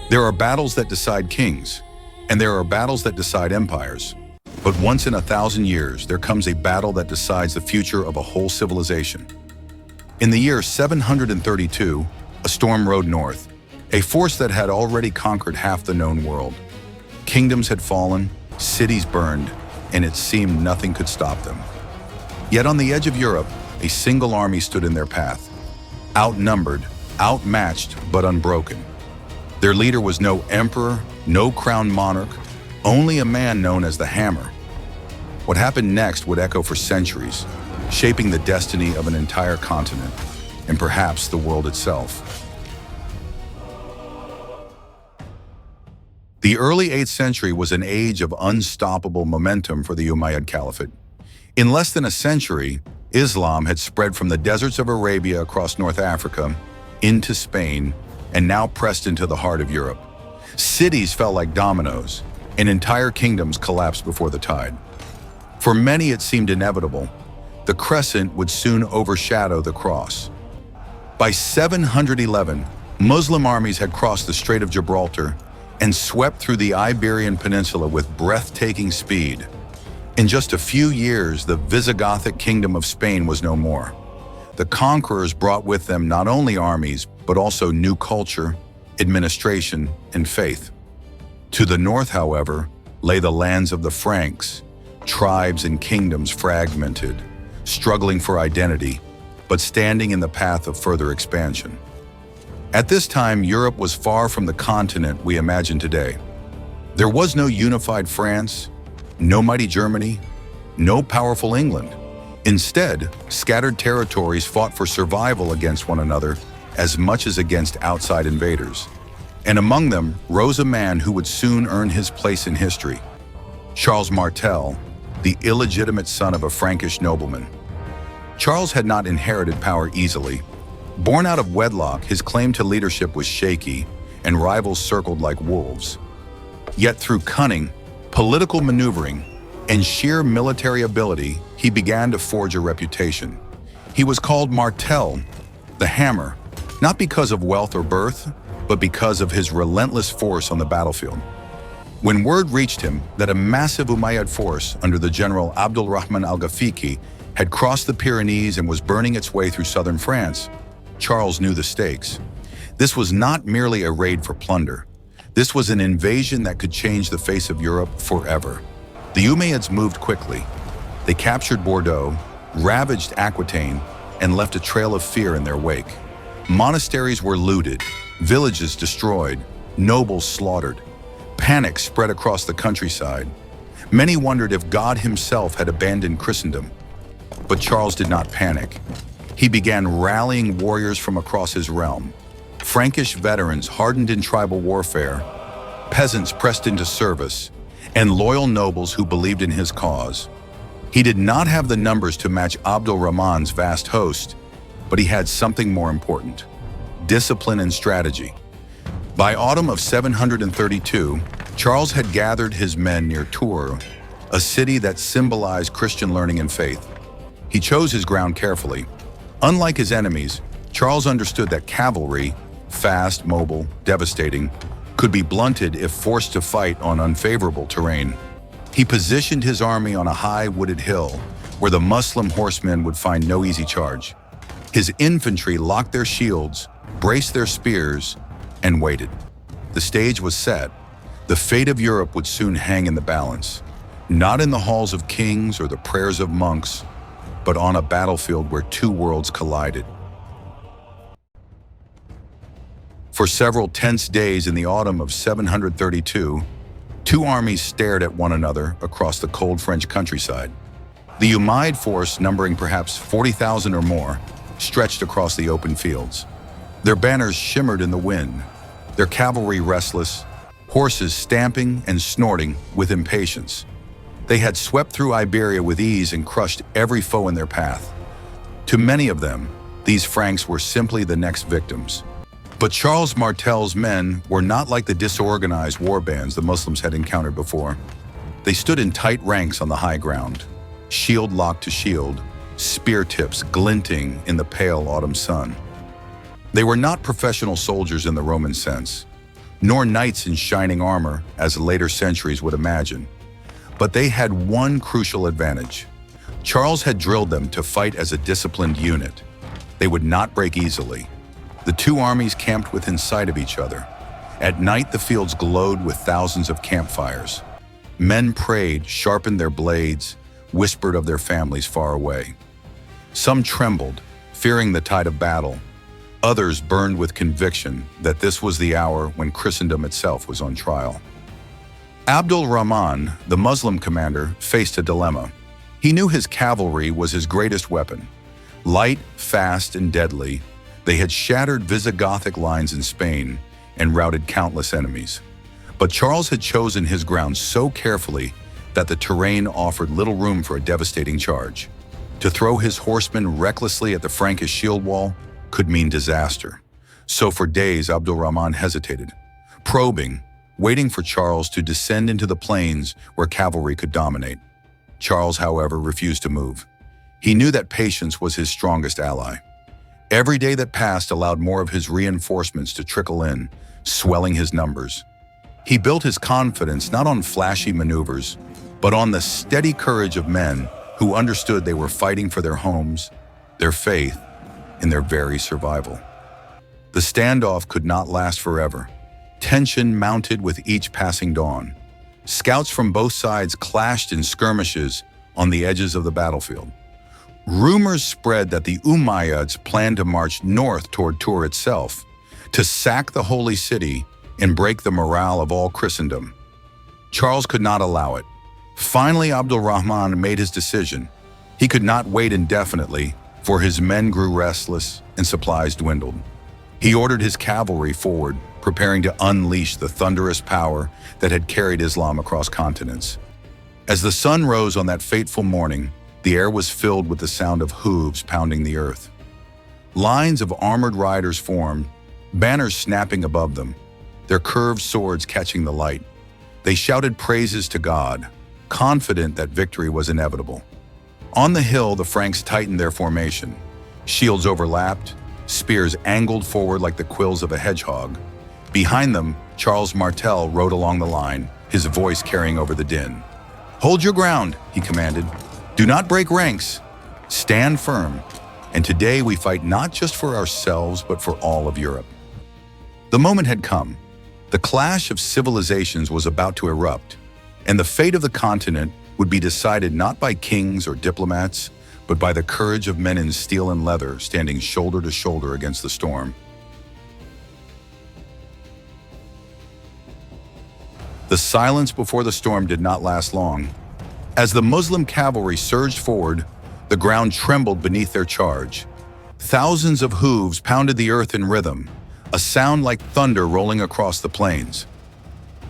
There are battles that decide kings, and there are battles that decide empires. But once in 1,000 years, there comes a battle that decides the future of a whole civilization. In the year 732, a storm rode north, a force that had already conquered half the known world. Kingdoms had fallen, cities burned, and it seemed nothing could stop them. Yet on the edge of Europe, a single army stood in their path. Outnumbered, outmatched, but unbroken. Their leader was no emperor, no crowned monarch, only a man known as the Hammer. What happened next would echo for centuries, shaping the destiny of an entire continent, and perhaps the world itself. The early 8th century was an age of unstoppable momentum for the Umayyad Caliphate. In less than a century, Islam had spread from the deserts of Arabia across North Africa into Spain and now pressed into the heart of Europe. Cities fell like dominoes, and entire kingdoms collapsed before the tide. For many, it seemed inevitable. The crescent would soon overshadow the cross. By 711, Muslim armies had crossed the Strait of Gibraltar and swept through the Iberian Peninsula with breathtaking speed. In just a few years, the Visigothic kingdom of Spain was no more. The conquerors brought with them not only armies, but also new culture, administration, and faith. To the north, however, lay the lands of the Franks, tribes and kingdoms fragmented, struggling for identity, but standing in the path of further expansion. At this time, Europe was far from the continent we imagine today. There was no unified France, no mighty Germany, no powerful England. Instead, scattered territories fought for survival against one another as much as against outside invaders. And among them rose a man who would soon earn his place in history. Charles Martel, the illegitimate son of a Frankish nobleman. Charles had not inherited power easily. Born out of wedlock, his claim to leadership was shaky, and rivals circled like wolves. Yet through cunning, political maneuvering, and sheer military ability, he began to forge a reputation. He was called Martel, the Hammer, not because of wealth or birth, but because of his relentless force on the battlefield. When word reached him that a massive Umayyad force under the general Abdul Rahman al-Ghafiqi had crossed the Pyrenees and was burning its way through southern France, Charles knew the stakes. This was not merely a raid for plunder. This was an invasion that could change the face of Europe forever. The Umayyads moved quickly. They captured Bordeaux, ravaged Aquitaine, and left a trail of fear in their wake. Monasteries were looted, villages destroyed, nobles slaughtered. Panic spread across the countryside. Many wondered if God himself had abandoned Christendom. But Charles did not panic. He began rallying warriors from across his realm. Frankish veterans hardened in tribal warfare, peasants pressed into service, and loyal nobles who believed in his cause. He did not have the numbers to match Abdul Rahman's vast host, but he had something more important: discipline and strategy. By autumn of 732, Charles had gathered his men near Tours, a city that symbolized Christian learning and faith. He chose his ground carefully. Unlike his enemies, Charles understood that cavalry, fast, mobile, devastating, could be blunted if forced to fight on unfavorable terrain. He positioned his army on a high wooded hill where the Muslim horsemen would find no easy charge. His infantry locked their shields, braced their spears, and waited. The stage was set. The fate of Europe would soon hang in the balance, not in the halls of kings or the prayers of monks, but on a battlefield where two worlds collided. For several tense days in the autumn of 732, two armies stared at one another across the cold French countryside. The Umayyad force, numbering perhaps 40,000 or more, stretched across the open fields. Their banners shimmered in the wind, their cavalry restless, horses stamping and snorting with impatience. They had swept through Iberia with ease and crushed every foe in their path. To many of them, these Franks were simply the next victims. But Charles Martel's men were not like the disorganized war bands the Muslims had encountered before. They stood in tight ranks on the high ground, shield locked to shield, spear tips glinting in the pale autumn sun. They were not professional soldiers in the Roman sense. nor knights in shining armor, as later centuries would imagine. But they had one crucial advantage. Charles had drilled them to fight as a disciplined unit. They would not break easily. The two armies camped within sight of each other. At night, the fields glowed with thousands of campfires. Men prayed, sharpened their blades, whispered of their families far away. Some trembled, fearing the tide of battle. Others burned with conviction that this was the hour when Christendom itself was on trial. Abdul Rahman, the Muslim commander, faced a dilemma. He knew his cavalry was his greatest weapon. Light, fast, and deadly, they had shattered Visigothic lines in Spain and routed countless enemies. But Charles had chosen his ground so carefully that the terrain offered little room for a devastating charge. To throw his horsemen recklessly at the Frankish shield wall could mean disaster. So for days, Abdul Rahman hesitated, probing, waiting for Charles to descend into the plains where cavalry could dominate. Charles, however, refused to move. He knew that patience was his strongest ally. Every day that passed allowed more of his reinforcements to trickle in, swelling his numbers. He built his confidence not on flashy maneuvers, but on the steady courage of men who understood they were fighting for their homes, their faith, and their very survival. The standoff could not last forever. Tension mounted with each passing dawn. Scouts from both sides clashed in skirmishes on the edges of the battlefield. Rumors spread that the Umayyads planned to march north toward Tours itself, to sack the holy city and break the morale of all Christendom. Charles could not allow it. Finally, Abdul Rahman made his decision. He could not wait indefinitely, for his men grew restless and supplies dwindled. He ordered his cavalry forward, preparing to unleash the thunderous power that had carried Islam across continents. As the sun rose on that fateful morning, the air was filled with the sound of hooves pounding the earth. Lines of armored riders formed, banners snapping above them, their curved swords catching the light. They shouted praises to God, confident that victory was inevitable. On the hill, the Franks tightened their formation. Shields overlapped, spears angled forward like the quills of a hedgehog. Behind them, Charles Martel rode along the line, his voice carrying over the din. "Hold your ground," he commanded. "Do not break ranks. Stand firm. And today we fight not just for ourselves, but for all of Europe." The moment had come. The clash of civilizations was about to erupt, and the fate of the continent would be decided not by kings or diplomats, but by the courage of men in steel and leather standing shoulder to shoulder against the storm. The silence before the storm did not last long. As the Muslim cavalry surged forward, the ground trembled beneath their charge. Thousands of hooves pounded the earth in rhythm, a sound like thunder rolling across the plains.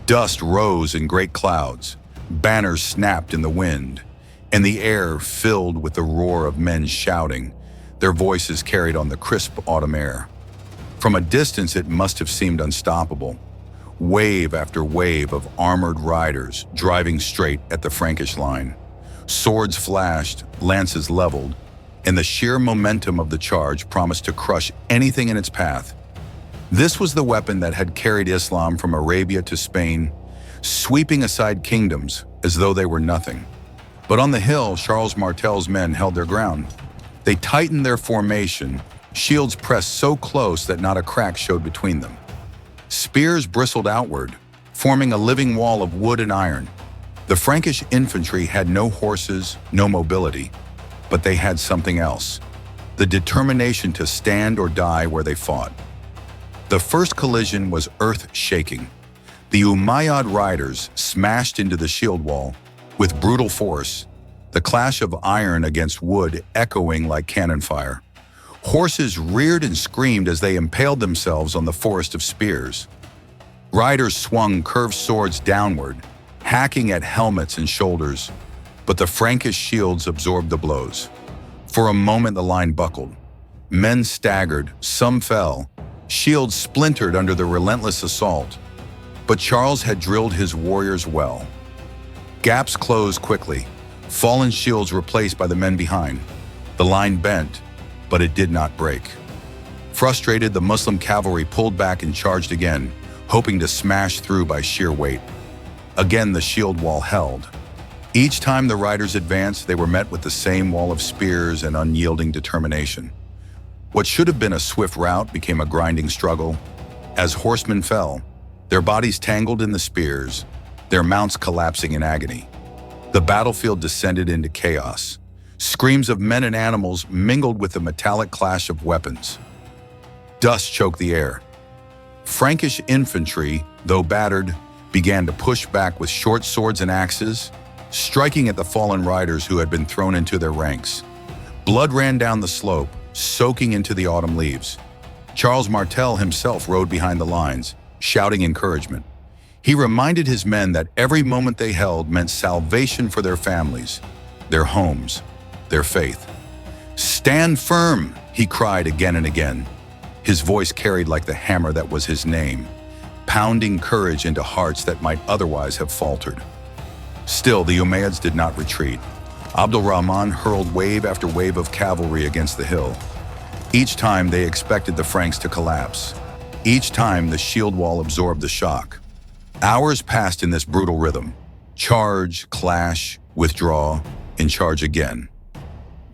Dust rose in great clouds, banners snapped in the wind, and the air filled with the roar of men shouting, their voices carried on the crisp autumn air. From a distance, it must have seemed unstoppable. Wave after wave of armored riders driving straight at the Frankish line. Swords flashed, lances leveled, and the sheer momentum of the charge promised to crush anything in its path. This was the weapon that had carried Islam from Arabia to Spain, sweeping aside kingdoms as though they were nothing. But on the hill, Charles Martel's men held their ground. They tightened their formation, shields pressed so close that not a crack showed between them. Spears bristled outward, forming a living wall of wood and iron. The Frankish infantry had no horses, no mobility, but they had something else: the determination to stand or die where they fought. The first collision was earth-shaking. The Umayyad riders smashed into the shield wall with brutal force, the clash of iron against wood echoing like cannon fire. Horses reared and screamed as they impaled themselves on the forest of spears. Riders swung curved swords downward, hacking at helmets and shoulders, but the Frankish shields absorbed the blows. For a moment, the line buckled. Men staggered, some fell, shields splintered under the relentless assault. But Charles had drilled his warriors well. Gaps closed quickly, fallen shields replaced by the men behind. The line bent, but it did not break. Frustrated, the Muslim cavalry pulled back and charged again, hoping to smash through by sheer weight. Again, the shield wall held. Each time the riders advanced, they were met with the same wall of spears and unyielding determination. What should have been a swift rout became a grinding struggle. As horsemen fell, their bodies tangled in the spears, their mounts collapsing in agony. The battlefield descended into chaos. Screams of men and animals mingled with the metallic clash of weapons. Dust choked the air. Frankish infantry, though battered, began to push back with short swords and axes, striking at the fallen riders who had been thrown into their ranks. Blood ran down the slope, soaking into the autumn leaves. Charles Martel himself rode behind the lines, shouting encouragement. He reminded his men that every moment they held meant salvation for their families, their homes, their faith. "Stand firm," he cried again and again. His voice carried like the hammer that was his name, pounding courage into hearts that might otherwise have faltered. Still, the Umayyads did not retreat. Abdul Rahman hurled wave after wave of cavalry against the hill. Each time they expected the Franks to collapse. Each time the shield wall absorbed the shock. Hours passed in this brutal rhythm. Charge, clash, withdraw, and charge again.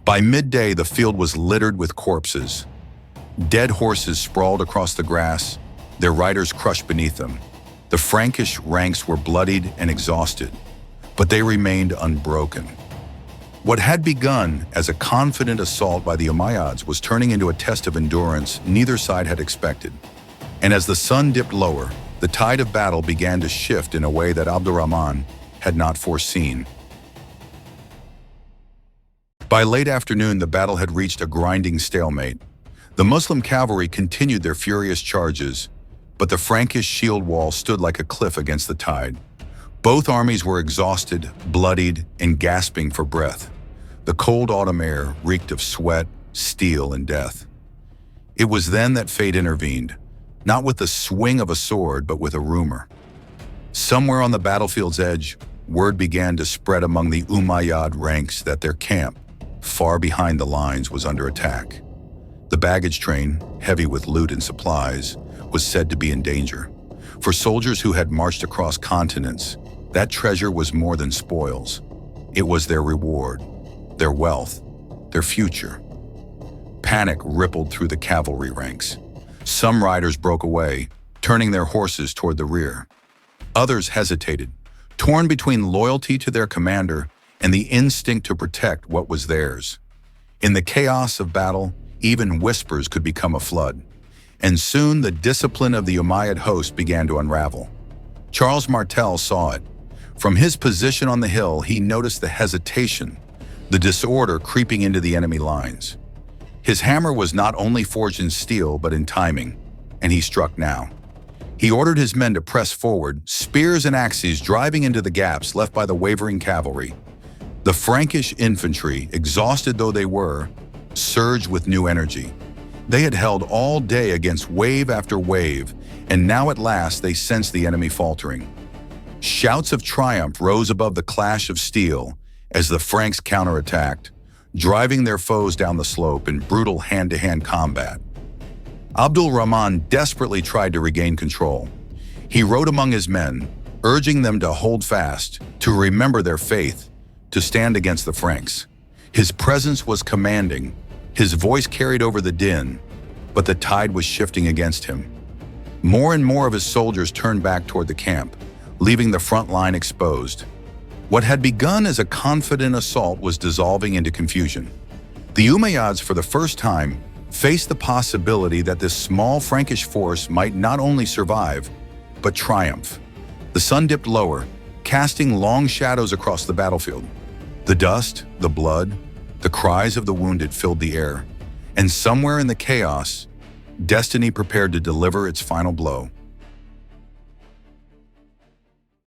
By midday, the field was littered with corpses. Dead horses sprawled across the grass, their riders crushed beneath them. The Frankish ranks were bloodied and exhausted, but they remained unbroken. What had begun as a confident assault by the Umayyads was turning into a test of endurance neither side had expected. And as the sun dipped lower, the tide of battle began to shift in a way that Abdurrahman had not foreseen. By late afternoon, the battle had reached a grinding stalemate. The Muslim cavalry continued their furious charges, but the Frankish shield wall stood like a cliff against the tide. Both armies were exhausted, bloodied, and gasping for breath. The cold autumn air reeked of sweat, steel, and death. It was then that fate intervened, not with the swing of a sword, but with a rumor. Somewhere on the battlefield's edge, word began to spread among the Umayyad ranks that their camp, far behind the lines, was under attack. The baggage train, heavy with loot and supplies, was said to be in danger. For soldiers who had marched across continents, that treasure was more than spoils. It was their reward, their wealth, their future. Panic rippled through the cavalry ranks. Some riders broke away, turning their horses toward the rear. Others hesitated, torn between loyalty to their commander and the instinct to protect what was theirs. In the chaos of battle, even whispers could become a flood. And soon the discipline of the Umayyad host began to unravel. Charles Martel saw it. From his position on the hill, he noticed the hesitation, the disorder creeping into the enemy lines. His hammer was not only forged in steel, but in timing, and he struck now. He ordered his men to press forward, spears and axes driving into the gaps left by the wavering cavalry. The Frankish infantry, exhausted though they were, surged with new energy. They had held all day against wave after wave, and now at last they sensed the enemy faltering. Shouts of triumph rose above the clash of steel as the Franks counterattacked, driving their foes down the slope in brutal hand-to-hand combat. Abdul Rahman desperately tried to regain control. He rode among his men, urging them to hold fast, to remember their faith, to stand against the Franks. His presence was commanding, his voice carried over the din, but the tide was shifting against him. More and more of his soldiers turned back toward the camp, leaving the front line exposed. What had begun as a confident assault was dissolving into confusion. The Umayyads, for the first time, faced the possibility that this small Frankish force might not only survive, but triumph. The sun dipped lower, casting long shadows across the battlefield. The dust, the blood, the cries of the wounded filled the air, and somewhere in the chaos, destiny prepared to deliver its final blow.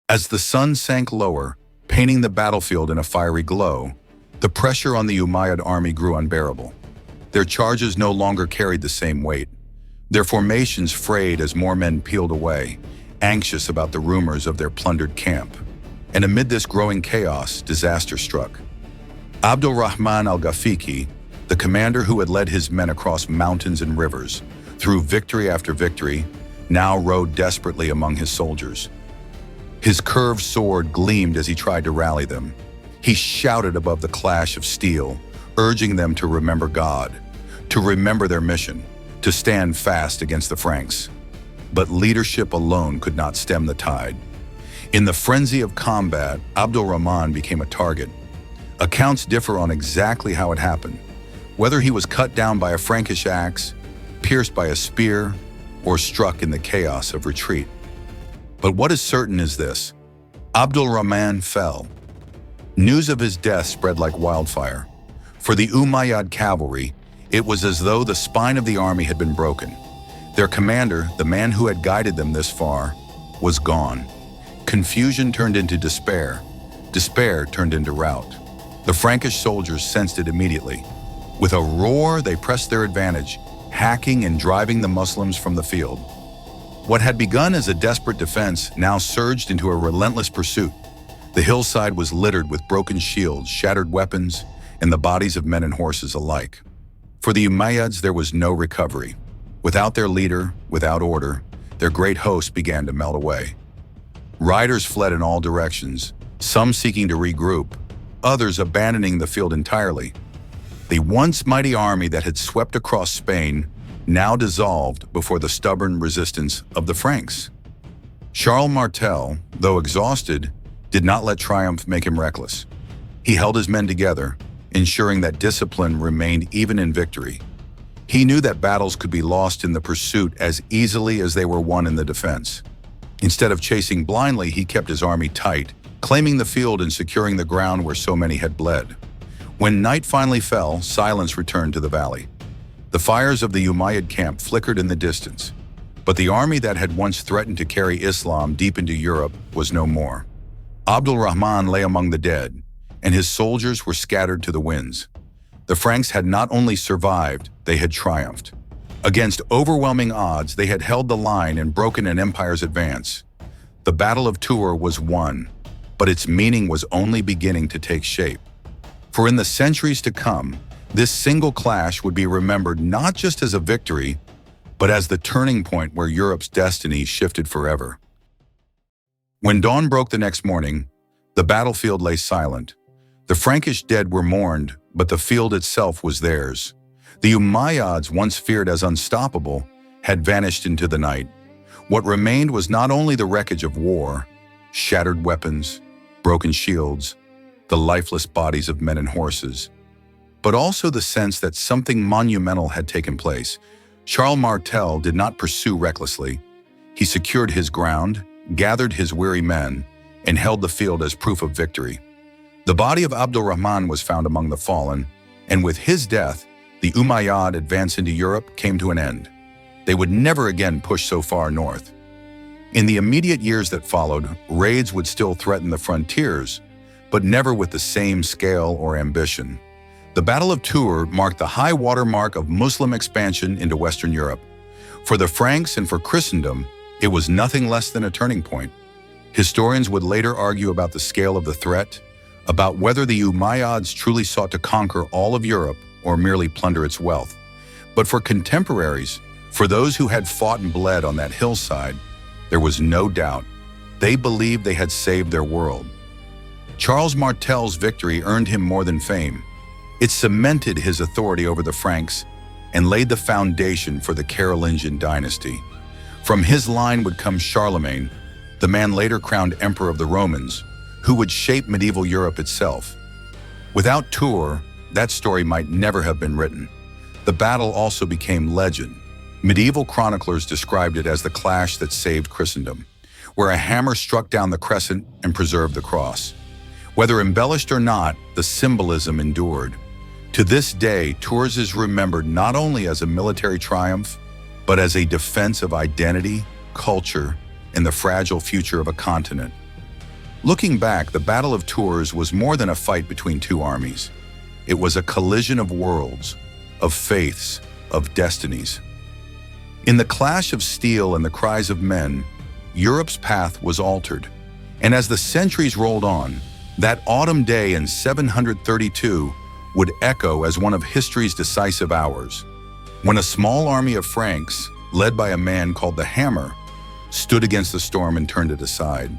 As the sun sank lower, painting the battlefield in a fiery glow, the pressure on the Umayyad army grew unbearable. Their charges no longer carried the same weight. Their formations frayed as more men peeled away, anxious about the rumors of their plundered camp. And amid this growing chaos, disaster struck. Abdul Rahman al-Ghafiqi, the commander who had led his men across mountains and rivers, through victory after victory, now rode desperately among his soldiers. His curved sword gleamed as he tried to rally them. He shouted above the clash of steel, urging them to remember God, to remember their mission, to stand fast against the Franks. But leadership alone could not stem the tide. In the frenzy of combat, Abdul Rahman became a target. Accounts differ on exactly how it happened, whether he was cut down by a Frankish axe, pierced by a spear, or struck in the chaos of retreat. But what is certain is this: Abdul Rahman fell. News of his death spread like wildfire. For the Umayyad cavalry, it was as though the spine of the army had been broken. Their commander, the man who had guided them this far, was gone. Confusion turned into despair. Despair turned into rout. The Frankish soldiers sensed it immediately. With a roar, they pressed their advantage, hacking and driving the Muslims from the field. What had begun as a desperate defense now surged into a relentless pursuit. The hillside was littered with broken shields, shattered weapons, and the bodies of men and horses alike. For the Umayyads, there was no recovery. Without their leader, without order, their great host began to melt away. Riders fled in all directions, some seeking to regroup, others abandoning the field entirely. The once mighty army that had swept across Spain now dissolved before the stubborn resistance of the Franks. Charles Martel, though exhausted, did not let triumph make him reckless. He held his men together, ensuring that discipline remained even in victory. He knew that battles could be lost in the pursuit as easily as they were won in the defense. Instead of chasing blindly, he kept his army tight, claiming the field and securing the ground where so many had bled. When night finally fell, silence returned to the valley. The fires of the Umayyad camp flickered in the distance, but the army that had once threatened to carry Islam deep into Europe was no more. Abdul Rahman lay among the dead, and his soldiers were scattered to the winds. The Franks had not only survived, they had triumphed. Against overwhelming odds, they had held the line and broken an empire's advance. The Battle of Tours was won, but its meaning was only beginning to take shape. For in the centuries to come, this single clash would be remembered not just as a victory, but as the turning point where Europe's destiny shifted forever. When dawn broke the next morning, the battlefield lay silent. The Frankish dead were mourned, but the field itself was theirs. The Umayyads, once feared as unstoppable, had vanished into the night. What remained was not only the wreckage of war, shattered weapons, broken shields, the lifeless bodies of men and horses, but also the sense that something monumental had taken place. Charles Martel did not pursue recklessly. He secured his ground, gathered his weary men, and held the field as proof of victory. The body of Abdul Rahman was found among the fallen, and with his death, the Umayyad advance into Europe came to an end. They would never again push so far north. In the immediate years that followed, raids would still threaten the frontiers, but never with the same scale or ambition. The Battle of Tours marked the high water mark of Muslim expansion into Western Europe. For the Franks and for Christendom, it was nothing less than a turning point. Historians would later argue about the scale of the threat, about whether the Umayyads truly sought to conquer all of Europe or merely plunder its wealth. But for contemporaries, for those who had fought and bled on that hillside, there was no doubt. They believed they had saved their world. Charles Martel's victory earned him more than fame. It cemented his authority over the Franks and laid the foundation for the Carolingian dynasty. From his line would come Charlemagne, the man later crowned Emperor of the Romans, who would shape medieval Europe itself. Without Tours, that story might never have been written. The battle also became legend. Medieval chroniclers described it as the clash that saved Christendom, where a hammer struck down the crescent and preserved the cross. Whether embellished or not, the symbolism endured. To this day, Tours is remembered not only as a military triumph, but as a defense of identity, culture, and the fragile future of a continent. Looking back, the Battle of Tours was more than a fight between two armies. It was a collision of worlds, of faiths, of destinies. In the clash of steel and the cries of men, Europe's path was altered. And as the centuries rolled on, that autumn day in 732 would echo as one of history's decisive hours, when a small army of Franks, led by a man called the Hammer, stood against the storm and turned it aside.